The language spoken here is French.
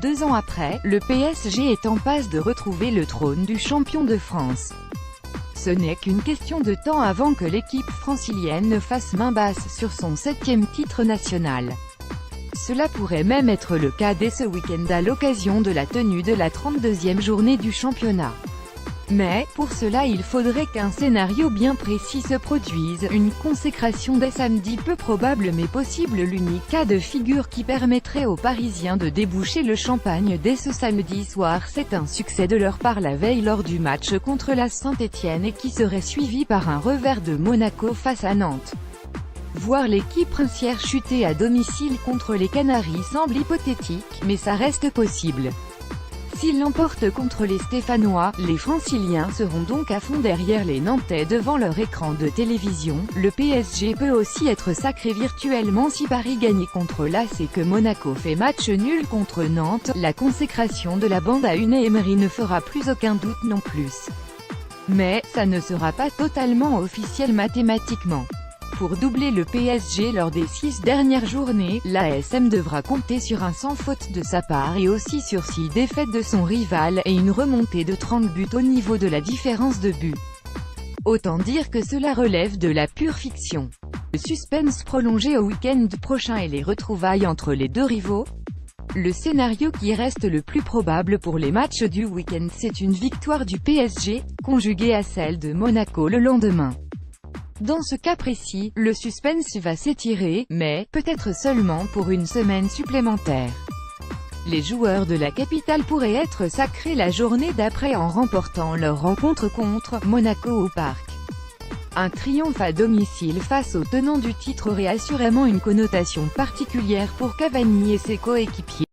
2 ans après, le PSG est en passe de retrouver le trône du champion de France. Ce n'est qu'une question de temps avant que l'équipe francilienne ne fasse main basse sur son 7e titre national. Cela pourrait même être le cas dès ce week-end à l'occasion de la tenue de la 32e journée du championnat. Mais, pour cela il faudrait qu'un scénario bien précis se produise, une consécration dès samedi peu probable mais possible, l'unique cas de figure qui permettrait aux Parisiens de déboucher le champagne dès ce samedi soir, c'est un succès de leur part la veille lors du match contre la Saint-Étienne et qui serait suivi par un revers de Monaco face à Nantes. Voir l'équipe princière chuter à domicile contre les Canaries semble hypothétique, mais ça reste possible. S'ils l'emportent contre les Stéphanois, les Franciliens seront donc à fond derrière les Nantais devant leur écran de télévision. Le PSG peut aussi être sacré virtuellement si Paris gagne contre l'AS et que Monaco fait match nul contre Nantes. La consécration de la bande à Unai Emery ne fera plus aucun doute non plus. Mais, ça ne sera pas totalement officiel mathématiquement. Pour doubler le PSG lors des 6 dernières journées, l'ASM devra compter sur un sans faute de sa part et aussi sur 6 défaites de son rival, et une remontée de 30 buts au niveau de la différence de but. Autant dire que cela relève de la pure fiction. Le suspense prolongé au week-end prochain et les retrouvailles entre les deux rivaux. Le scénario qui reste le plus probable pour les matchs du week-end, c'est une victoire du PSG, conjuguée à celle de Monaco le lendemain. Dans ce cas précis, le suspense va s'étirer, mais, peut-être seulement pour une semaine supplémentaire. Les joueurs de la capitale pourraient être sacrés la journée d'après en remportant leur rencontre contre Monaco au Parc. Un triomphe à domicile face aux tenants du titre aurait assurément une connotation particulière pour Cavani et ses coéquipiers.